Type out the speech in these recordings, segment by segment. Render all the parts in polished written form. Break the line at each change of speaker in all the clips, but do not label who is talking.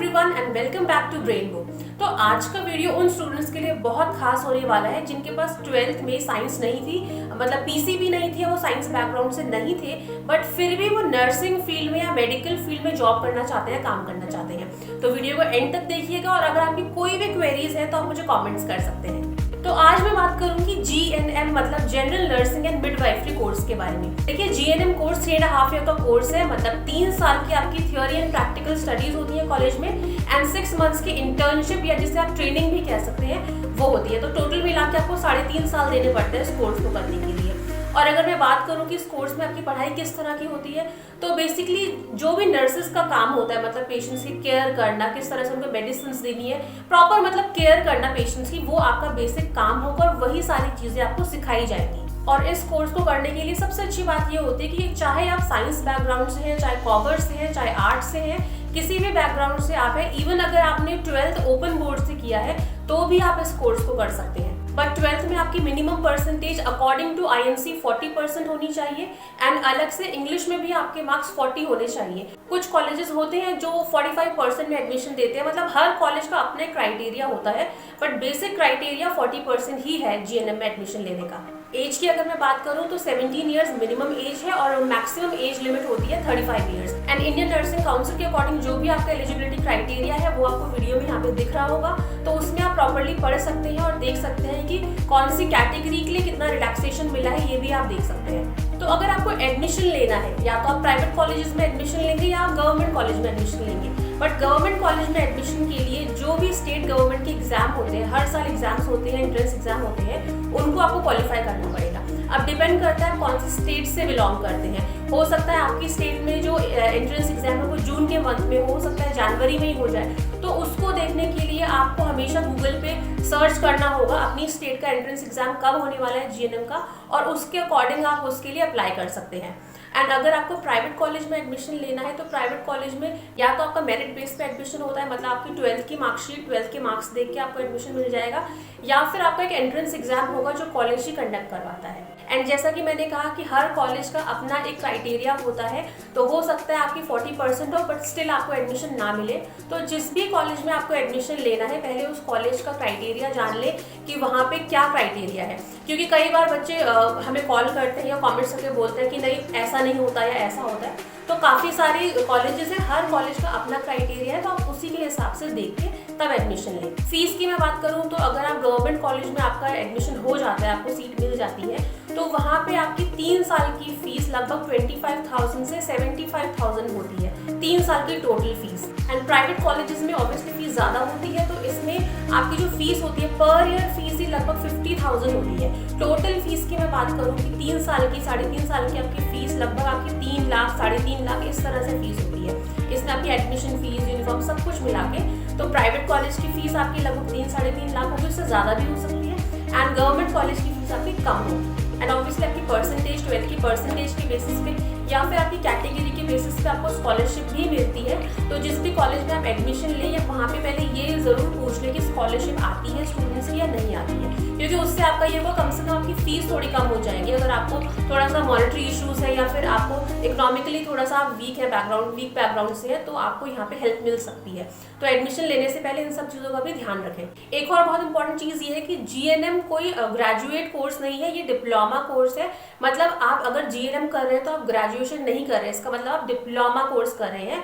Everyone and welcome back to Brainbow. तो आज का वीडियो उन स्टूडेंट्स के लिए बहुत खास होने वाला है जिनके पास 12th में साइंस नहीं थी, मतलब पीसीबी नहीं थी, वो साइंस बैकग्राउंड से नहीं थे, बट फिर भी वो नर्सिंग फील्ड में या मेडिकल फील्ड में जॉब करना चाहते हैं, काम करना चाहते हैं। तो वीडियो को एंड तक देखिएगा और अगर आपकी कोई भी क्वेरीज है तो आप मुझे कॉमेंट्स कर सकते हैं। तो आज मैं बात करूंगी जीएनएम मतलब general nursing and midwifery course के बारे में। देखिए जीएनएम कोर्स 3.5 ईयर का कोर्स है, मतलब 3 साल की आपकी थ्योरी एंड प्रैक्टिकल स्टडीज होती है कॉलेज में एंड 6 मंथ्स की इंटर्नशिप या जिसे आप ट्रेनिंग भी कह सकते हैं वो होती है। तो टोटल मिला के आपको 3.5 साल देने पड़ते हैं इस कोर्स को करने के लिए। और अगर मैं बात करूं कि इस कोर्स में आपकी पढ़ाई किस तरह की होती है, तो बेसिकली जो भी नर्सेस का काम होता है, मतलब पेशेंट्स की केयर करना, किस तरह से उनको मेडिसिन देनी है, प्रॉपर मतलब केयर करना पेशेंट्स की, वो आपका बेसिक काम होगा और वही सारी चीजें आपको सिखाई जाएगी। और इस कोर्स को करने के लिए सबसे अच्छी बात ये होती है कि चाहे आप साइंस बैकग्राउंड से हैं, चाहे कॉमर्स से हैं, चाहे आर्ट से हैं, किसी भी बैकग्राउंड से आप हैं, इवन अगर आपने 12th ओपन बोर्ड से किया है तो भी आप इस कोर्स को कर सकते हैं। बट 12th में आपकी minimum percentage according to IMC 40% होनी चाहिए एंड अलग से इंग्लिश में भी आपके मार्क्स 40 होने चाहिए। कुछ कॉलेजेस होते हैं जो 45% में एडमिशन देते हैं, मतलब हर कॉलेज का अपना क्राइटेरिया होता है, बट बेसिक क्राइटेरिया 40% ही है जीएनएम में एडमिशन लेने का। एज की अगर मैं बात करूं तो 17 ईयर्स मिनिमम एज है और मैक्सिमम एज लिमिट होती है 35 years. And Indian nursing council के अकॉर्डिंग जो भी आपका एलिजिबिलिटी क्राइटेरिया है वो आपको वीडियो में यहाँ पे दिख रहा होगा, तो उसमें आप प्रॉपर्ली पढ़ सकते हैं और देख सकते हैं कि कौन सी कैटेगरी के लिए कितना रिलैक्सेशन मिला है, ये भी आप देख सकते हैं। तो अगर आपको एडमिशन लेना है, या तो आप प्राइवेट कॉलेजेस में एडमिशन लेंगे या आप गवर्नमेंट कॉलेज में एडमिशन लेंगे, बट गवर्नमेंट कॉलेज में एडमिशन के लिए जो भी स्टेट गवर्नमेंट के एग्जाम होते हैं, हर साल एग्जाम्स होते हैं, एंट्रेंस एग्जाम होते हैं, उनको आपको क्वालिफाई करना पड़ेगा। अब डिपेंड करता है कौन सी स्टेट से बिलोंग करते हैं। हो सकता है आपकी स्टेट में जो एंट्रेंस एग्जाम है वो जून के मंथ में हो सकता है, जनवरी में ही हो जाए, तो उसको देखने के लिए आपको हमेशा गूगल पे सर्च करना होगा अपनी स्टेट का एंट्रेंस एग्जाम कब होने वाला है जीएनएम का, और उसके अकॉर्डिंग आप उसके लिए अप्लाई कर सकते हैं। एंड अगर आपको प्राइवेट कॉलेज में एडमिशन लेना है तो प्राइवेट कॉलेज में या तो आपका मेरिट बेस पे एडमिशन होता है, मतलब आपकी 12th की मार्कशीट, 12th के मार्क्स देख के आपको एडमिशन मिल जाएगा, या फिर आपका एक एंट्रेंस एग्जाम होगा जो कॉलेज ही कंडक्ट करवाता है। एंड जैसा कि मैंने कहा कि हर कॉलेज का अपना एक क्राइटेरिया होता है, तो हो सकता है आपकी 40% हो बट स्टिल आपको एडमिशन ना मिले। तो जिस भी कॉलेज में आपको एडमिशन लेना है पहले उस कॉलेज का क्राइटेरिया जान ले कि वहाँ पे क्या क्राइटेरिया है, क्योंकि कई बार बच्चे हमें कॉल करते हैं या कॉमेंट्स करके बोलते हैं कि नहीं ऐसा नहीं होता या ऐसा होता है। तो काफ़ी सारी कॉलेजेस हैं, हर कॉलेज का अपना क्राइटेरिया है, तो आप उसी के हिसाब से देख के तब एडमिशन लें। फीस की मैं बात करूँ तो अगर आप गवर्नमेंट कॉलेज में आपका एडमिशन हो जाता है, आपको सीट मिल जाती है, तो वहाँ पे आपकी 3 साल की फीस लगभग 25,000 से 75,000 होती है, 3 साल की total fees. And private colleges में ऑब्वियसली फीस ज़्यादा होती है, तो इसमें आपकी जो फीस होती है पर ईयर फीस ही लगभग 50,000 होती है। टोटल फीस की मैं बात करूँ कि 3 साल की 3.5 साल की आपकी फीस लगभग आपकी 3 लाख 3.5 लाख इस तरह से फीस होती है। इसमें आपकी एडमिशन फीस, यूनिफॉर्म सब कुछ मिला के, तो प्राइवेट कॉलेज की फीस आपकी लगभग 3-3.5 लाख होगी, उससे ज़्यादा भी हो सकती है। एंड गवर्नमेंट कॉलेज की फीस आपकी कम होगी। एंड ऑब्वियसली आपकी परसेंटेज, 12th की परसेंटेज के बेसिस पे या फिर आपकी कैटेगरी के बेसिस पे आपको स्कॉलरशिप भी मिलती है। तो जिस भी कॉलेज में आप एडमिशन लें या वहाँ पे पहले ये ज़रूर पूछ लें कि स्कॉलरशिप आती है स्टूडेंट्स की या नहीं आती है, क्योंकि उससे आपका ये होगा कम से कम आपकी फीस थोड़ी कम हो जाएगी। अगर आपको थोड़ा सा मॉनेटरी इशूज़ है या फिर आपको इकोनॉमिकली थोड़ा सा वीक है, वीक बैकग्राउंड से है, तो आपको यहाँ पे हेल्प मिल सकती है। तो एडमिशन लेने से पहले इन सब चीज़ों का भी ध्यान रखें। एक और बहुत इंपॉर्टेंट चीज़ ये है कि जीएनएम कोई ग्रेजुएट कोर्स नहीं है, ये डिप्लोमा कोर्स है। मतलब आप अगर जीएनएम कर रहे हैं तो आप ग्रेजुएशन नहीं कर रहे हैं, इसका मतलब आप डिप्लोमा कोर्स कर रहे हैं।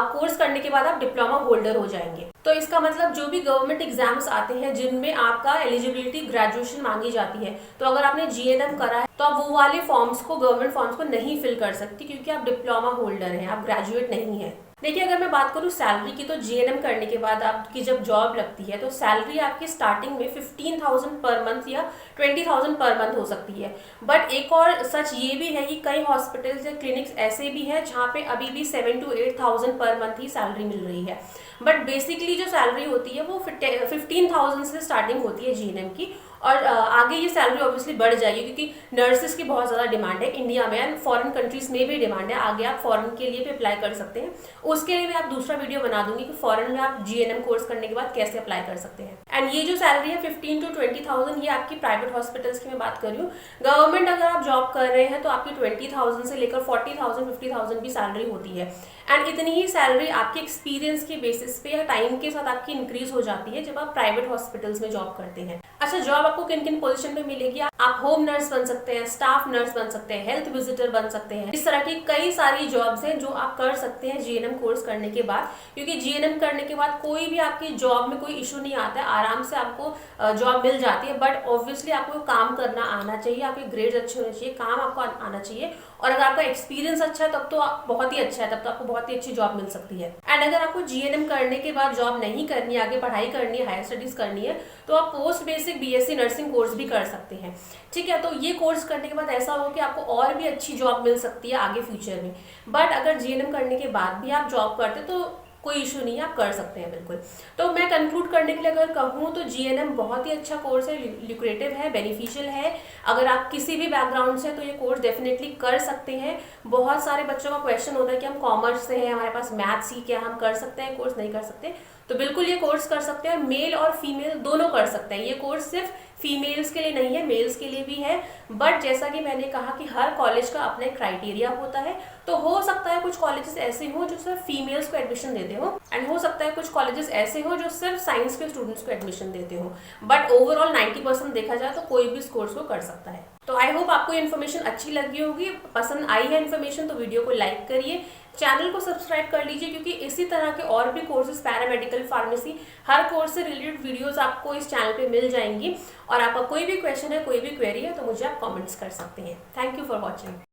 कोर्स करने के बाद आप डिप्लोमा होल्डर हो जाएंगे। तो इसका मतलब जो भी गवर्नमेंट एग्जाम्स आते हैं जिनमें आपका एलिजिबिलिटी ग्रेजुएशन मांगी जाती है, तो अगर आपने जीएनएम करा है तो आप वो वाले फॉर्म्स को, गवर्नमेंट फॉर्म्स को नहीं फिल कर सकती, क्योंकि आप डिप्लोमा होल्डर हैं, आप ग्रेजुएट नहीं है। देखिए अगर मैं बात करूँ सैलरी की, तो जीएनएम करने के बाद आपकी जब जॉब लगती है तो सैलरी आपकी स्टार्टिंग में 15,000 पर मंथ या 20,000 पर मंथ हो सकती है। बट एक और सच ये भी है कि कई हॉस्पिटल्स या क्लिनिक्स ऐसे भी हैं जहाँ पे अभी भी 7,000 to 8,000 per month he salary मिल रही है। बट बेसिकली जो सैलरी होती है वो 15,000 से स्टार्टिंग होती है जीएनएम की, और आगे ये सैलरी ऑब्वियसली बढ़ जाएगी क्योंकि नर्सेज की बहुत ज़्यादा डिमांड है इंडिया में एंड फॉरेन कंट्रीज में भी डिमांड है। आगे आप फॉरेन के लिए भी अप्लाई कर सकते हैं, उसके लिए मैं आप दूसरा वीडियो बना दूंगी कि फॉरेन में आप GNM कोर्स करने के बाद कैसे अप्लाई कर सकते हैं। एंड ये जो सैलरी है 15 to 20,000 ये आपकी प्राइवेट हॉस्पिटल्स की मैं बात कर रही हूँ। गवर्नमेंट अगर आप जॉब कर रहे हैं तो आपकी 20,000 से लेकर 40,000 50,000 भी सैलरी होती है। एंड इतनी ही सैलरी आपके एक्सपीरियंस के बेसिस पे या टाइम के साथ आपकी इंक्रीज हो जाती है जब आप प्राइवेट हॉस्पिटल्स में जॉब करते हैं। अच्छा, जॉब आपको किन किन पोजीशन पे मिलेगी? आप होम नर्स बन सकते हैं, स्टाफ नर्स बन सकते हैं, हेल्थ विजिटर बन सकते हैं। इस तरह की कई सारी जॉब्स हैं जो आप कर सकते हैं GNM कोर्स करने के बाद, क्योंकि GNM करने के बाद कोई भी आपकी जॉब में कोई इशू नहीं आता है, आराम से आपको जॉब मिल जाती है। बट ऑब्वियसली आपको काम करना आना चाहिए, आपके ग्रेड्स अच्छे होने चाहिए, काम आपको आना चाहिए, और अगर आपका एक्सपीरियंस अच्छा है तब तो बहुत ही अच्छा है, तब तो आपको बहुत ही अच्छी जॉब मिल सकती है। एंड अगर आपको GNM करने के बाद जॉब नहीं करनी है, आगे पढ़ाई करनी है, हायर स्टडीज करनी है, तो आप post basic BSc nursing course भी कर सकते हैं। ठीक है, तो ये कोर्स करने के बाद ऐसा हो कि आपको और भी अच्छी जॉब मिल सकती है आगे फ्यूचर में। बट अगर GNM करने के बाद भी आप जॉब करते तो कोई इशू नहीं है, आप कर सकते हैं बिल्कुल। तो मैं कंक्लूड करने के लिए अगर कहूँ तो GNM बहुत ही अच्छा कोर्स है, ल्यूक्रेटिव है, बेनिफिशियल है। अगर आप किसी भी बैकग्राउंड से तो ये कोर्स डेफिनेटली कर सकते हैं। बहुत सारे बच्चों का क्वेश्चन होता है कि हम कॉमर्स से हैं, हमारे पास मैथ्स ही, क्या हम कर सकते हैं कोर्स? नहीं कर सकते। तो बिल्कुल ये कोर्स कर सकते हैं, मेल और फीमेल दोनों कर सकते हैं। ये कोर्स सिर्फ फीमेल्स के लिए नहीं है, मेल्स के लिए भी है। बट जैसा कि मैंने कहा कि हर कॉलेज का अपना क्राइटेरिया होता है, तो हो सकता है कुछ कॉलेजेस ऐसे हो जो सिर्फ फीमेल्स को एडमिशन देते हो, एंड हो सकता है कुछ कॉलेजेस ऐसे हो जो सिर्फ साइंस के स्टूडेंट्स को एडमिशन देते हो। बट ओवरऑल 90% देखा जाए तो कोई भी इस कोर्स को कर सकता है। तो आई होप आपको ये इन्फॉर्मेशन अच्छी लगी होगी, पसंद आई है इन्फॉर्मेशन तो वीडियो को लाइक करिए, चैनल को सब्सक्राइब कर लीजिए, क्योंकि इसी तरह के और भी कोर्सेज, पैरामेडिकल, फार्मेसी, हर कोर्स से रिलेटेड वीडियोस आपको इस चैनल पे मिल जाएंगी। और आपका कोई भी क्वेश्चन है, कोई भी क्वेरी है तो मुझे आप कमेंट्स कर सकते हैं। Thank you for watching.